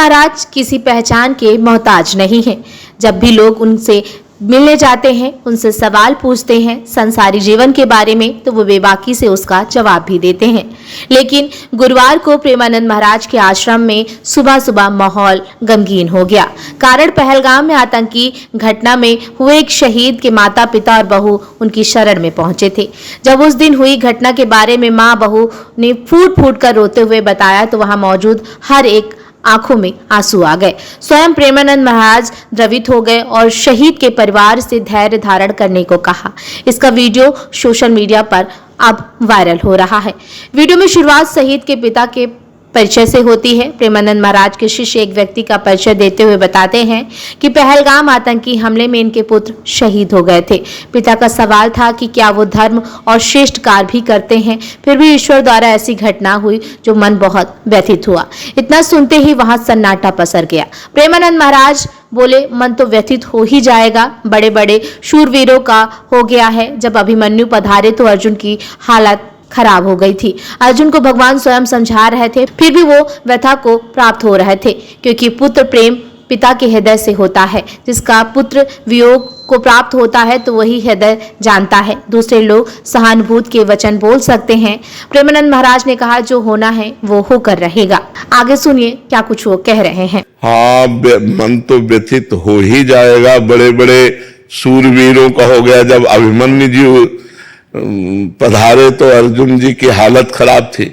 महाराज किसी पहचान के मोहताज नहीं हैं। जब भी लोग उनसे मिलने जाते हैं, उनसे सवाल पूछते हैं संसारी जीवन के बारे में, तो वो बेबाकी से उसका जवाब भी देते हैं। लेकिन गुरुवार को प्रेमानंद महाराज के आश्रम में सुबह सुबह माहौल गमगीन हो गया। कारण पहलगाम में आतंकी घटना में हुए एक शहीद के माता पिता और बहू उनकी शरण में पहुंचे थे। जब उस दिन हुई घटना के बारे में माँ बहू ने फूट फूट कर रोते हुए बताया तो वहां मौजूद हर एक आंखों में आंसू आ गए। स्वयं प्रेमानंद महाराज द्रवित हो गए और शहीद के परिवार से धैर्य धारण करने को कहा। इसका वीडियो सोशल मीडिया पर अब वायरल हो रहा है। वीडियो में शुरुआत शहीद के पिता के परिचय से होती है। प्रेमानंद महाराज के शिष्य एक व्यक्ति का परिचय देते हुए बताते हैं कि पहलगाम आतंकी हमले में इनके पुत्र शहीद हो गए थे। पिता का सवाल था कि क्या वो धर्म और श्रेष्ठ कार्य भी करते हैं, फिर भी ईश्वर द्वारा ऐसी घटना हुई जो मन बहुत व्यथित हुआ। इतना सुनते ही वहां सन्नाटा पसर गया। प्रेमानंद महाराज बोले, मन तो व्यथित हो ही जाएगा, बड़े बड़े शूरवीरों का हो गया है। जब अभिमन्यु पधारे तो अर्जुन की हालत खराब हो गई थी। अर्जुन को भगवान स्वयं समझा रहे थे, फिर भी वो व्यथा को प्राप्त हो रहे थे, क्योंकि पुत्र प्रेम पिता के हृदय से होता है। जिसका पुत्र वियोग को प्राप्त होता है तो वही हृदय जानता है। दूसरे लोग सहानुभूति के वचन बोल सकते हैं। प्रेमानंद महाराज ने कहा, जो होना है वो होकर रहेगा। आगे सुनिए क्या कुछ वो कह रहे हैं। हाँ, मन तो व्यथित हो ही जाएगा। बड़े बड़े शूरवीरों का हो गया। जब अभिमन्यु जी पधारे तो अर्जुन जी की हालत खराब थी।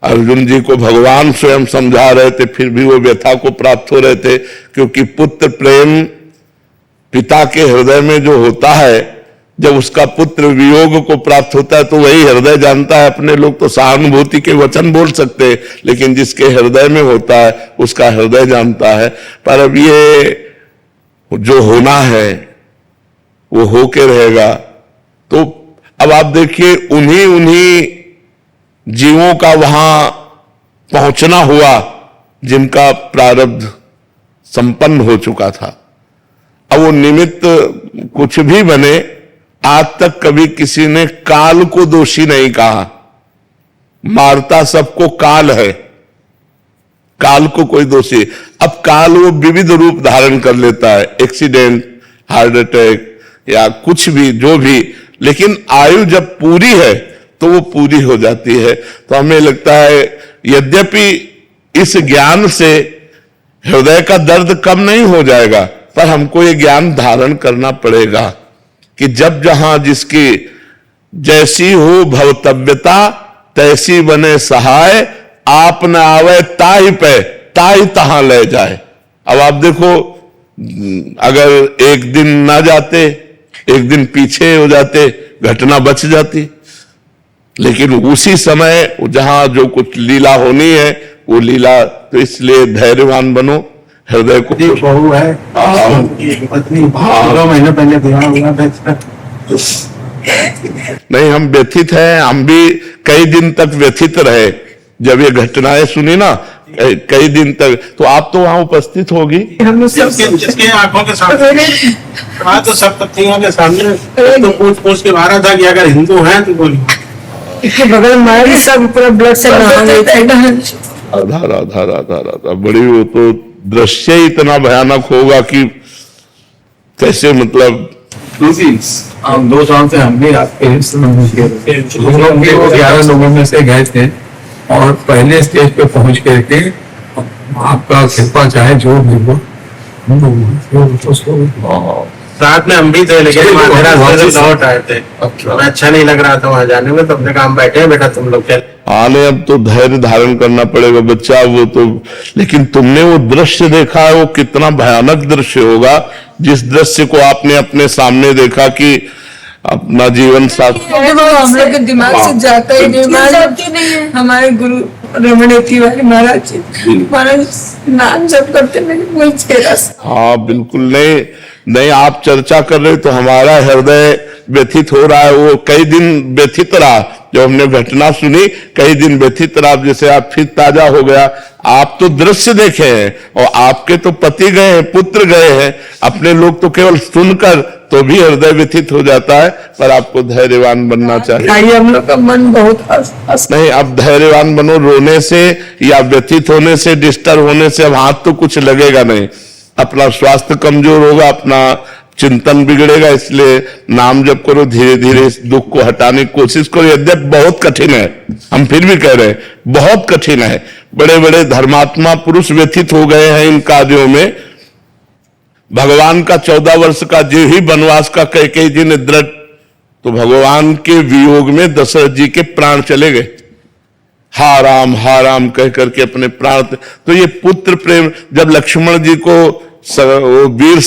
अर्जुन जी को भगवान स्वयं समझा रहे थे, फिर भी वो व्यथा को प्राप्त हो रहे थे, क्योंकि पुत्र प्रेम पिता के हृदय में जो होता है, जब उसका पुत्र वियोग को प्राप्त होता है तो वही हृदय जानता है। अपने लोग तो सहानुभूति के वचन बोल सकते हैं, लेकिन जिसके हृदय में होता है उसका हृदय जानता है। पर अब ये जो होना है वो होके रहेगा। तो अब आप देखिए, उन्हीं जीवों का वहां पहुंचना हुआ जिनका प्रारब्ध संपन्न हो चुका था। अब वो निमित्त कुछ भी बने, आज तक कभी किसी ने काल को दोषी नहीं कहा। मारता सबको काल है, काल को कोई दोषी। अब काल वो विविध रूप धारण कर लेता है, एक्सीडेंट, हार्ट अटैक या कुछ भी, जो भी, लेकिन आयु जब पूरी है तो वो पूरी हो जाती है। तो हमें लगता है, यद्यपि इस ज्ञान से हृदय का दर्द कम नहीं हो जाएगा, पर हमको ये ज्ञान धारण करना पड़ेगा कि जब जहां जिसकी जैसी हो भवतव्यता तैसी बने सहाय, आप न आवे ताई पे ताई तहां ले जाए। अब आप देखो, अगर एक दिन ना जाते, एक दिन पीछे हो जाते, घटना बच जाती, लेकिन उसी समय जहां जो कुछ लीला होनी है वो लीला। तो इसलिए धैर्यवान बनो, हृदय को। बहू है, पत्नी 2 महीने पहले विवाह हुआ था। नहीं, हम व्यथित हैं। हम भी कई दिन तक व्यथित रहे जब ये घटनाएं सुनी ना, कई दिन तक। तो आप तो वहां उपस्थित होगी। जिसके आंखों के सामने, वहां तो सब पत्नियों के सामने तो पूछ के मारा था कि अगर हिंदू हैं तो बोलिए। इसके बगल में सब पूरा ब्लड से आधार बड़ी, वो तो दृश्य ही इतना भयानक होगा कि कैसे, मतलब 2 साल से हम भी आपके 11 लोगों में से गए थे और पहले स्टेज पे पहुंच करके आपका कृपा चाहे जो भी हो, रात में हम भी थे, लेकिन लौट आए थे। अच्छा नहीं लग रहा था वहां जाने में, तो अपने काम बैठे हैं, बेटा तुम लोग चल आने। अब तो धैर्य धारण करना पड़ेगा बच्चा, वो तो। लेकिन तुमने वो दृश्य देखा है, वो कितना भयानक दृश्य होगा, जिस दृश्य को आपने अपने सामने देखा कि अपना जीवन साथ हम लोग के दिमाग से जाता ही नहीं। हमारे गुरु रमण तिवारी महाराज नाम जप करते मेरे वही चेहरा। हाँ बिल्कुल नहीं, नहीं आप चर्चा कर रहे तो हमारा हृदय व्यथित हो रहा है। वो कई दिन व्यथित रहा, जो हमने घटना सुनी कई दिन व्यथित रहा, जैसे आप फिर ताजा हो गया। आप तो दृश्य देखे हैं और आपके तो पति गए हैं, पुत्र गए हैं, अपने लोग तो केवल सुनकर तो भी हृदय व्यथित हो जाता है। पर आपको धैर्यवान बनना चाहिए। हम लोग का मन बहुत नहीं, अब धैर्यवान बनो। रोने से या व्यथित होने से, डिस्टर्ब होने से अब हाथ तो कुछ लगेगा नहीं। अपना स्वास्थ्य कमजोर होगा, अपना चिंतन बिगड़ेगा। इसलिए नाम जप करो, धीरे धीरे इस दुख को हटाने की कोशिश करो। यद्यपि बहुत कठिन है, हम फिर भी कह रहे हैं बहुत कठिन है। बड़े बड़े धर्मात्मा पुरुष व्यथित हो गए हैं इन कार्यों में। भगवान का 14 वर्ष का जो ही वनवास का कैकेयी जी ने दृढ़, तो भगवान के वियोग में दशरथ जी के प्राण चले गए। हा राम कह करके अपने प्राण। तो ये पुत्र प्रेम, जब लक्ष्मण जी को वो वीर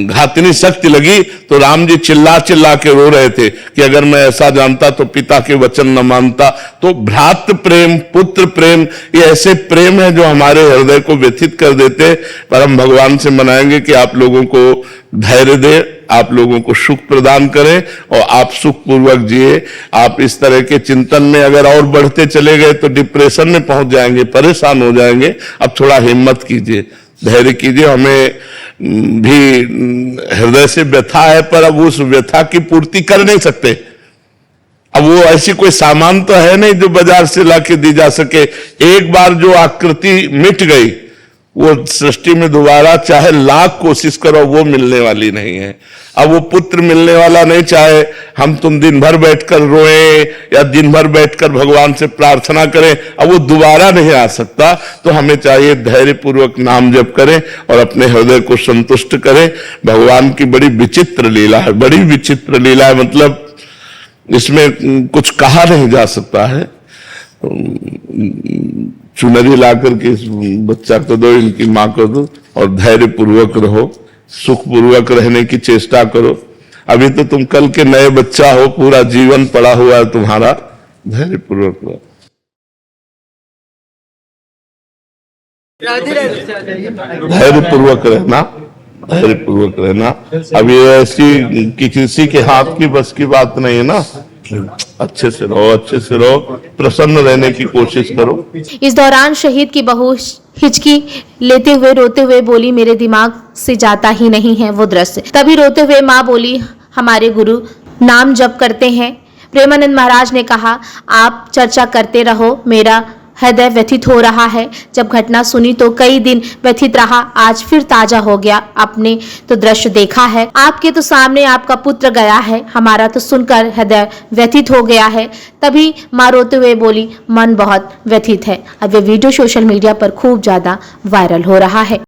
घातिनी शक्ति लगी तो राम जी चिल्ला चिल्ला के रो रहे थे कि अगर मैं ऐसा जानता तो पिता के वचन न मानता। तो भ्रातृ प्रेम, पुत्र प्रेम, ये ऐसे प्रेम है जो हमारे हृदय को व्यथित कर देते। पर हम भगवान से मनाएंगे कि आप लोगों को धैर्य दे, आप लोगों को सुख प्रदान करें और आप सुख पूर्वक जिए। आप इस तरह के चिंतन में अगर और बढ़ते चले गए तो डिप्रेशन में पहुंच जाएंगे, परेशान हो जाएंगे। अब थोड़ा हिम्मत कीजिए, धैर्य कीजिए। हमें भी हृदय से व्यथा है, पर अब उस व्यथा की पूर्ति कर नहीं सकते। अब वो ऐसी कोई सामान तो है नहीं जो बाजार से लाके दी जा सके। एक बार जो आकृति मिट गई, वो सृष्टि में दोबारा चाहे लाख कोशिश करो वो मिलने वाली नहीं है। अब वो पुत्र मिलने वाला नहीं, चाहे हम तुम दिन भर बैठकर रोएं या दिन भर बैठकर भगवान से प्रार्थना करें, अब वो दोबारा नहीं आ सकता। तो हमें चाहिए धैर्य पूर्वक नाम जप करें और अपने हृदय को संतुष्ट करें। भगवान की बड़ी विचित्र लीला है, बड़ी विचित्र लीला है। मतलब इसमें कुछ कहा नहीं जा सकता है। चुनरी ला करके इस बच्चा को दो, इनकी मां को दो और धैर्य पूर्वक रहो, सुख पूर्वक रहने की चेष्टा करो। अभी तो तुम कल के नए बच्चा हो, पूरा जीवन पड़ा हुआ है तुम्हारा। धैर्य पूर्वक रहो। धैर्य पूर्वक रहना, धैर्य पूर्वक रहना। अब ये ऐसी कि किसी के हाथ की बस की बात नहीं है ना। अच्छे से रहो, अच्छे से रहो, प्रसन्न रहने की कोशिश करो। इस दौरान शहीद की बहू हिचकी लेते हुए रोते हुए बोली, मेरे दिमाग से जाता ही नहीं है वो दृश्य। तभी रोते हुए माँ बोली, हमारे गुरु नाम जप करते हैं। प्रेमानंद महाराज ने कहा, आप चर्चा करते रहो, मेरा हृदय व्यथित हो रहा है। जब घटना सुनी तो कई दिन व्यथित रहा, आज फिर ताजा हो गया। आपने तो दृश्य देखा है, आपके तो सामने आपका पुत्र गया है, हमारा तो सुनकर हृदय व्यथित हो गया है। तभी माँ रोते हुए बोली, मन बहुत व्यथित है। अब ये वीडियो सोशल मीडिया पर खूब ज्यादा वायरल हो रहा है।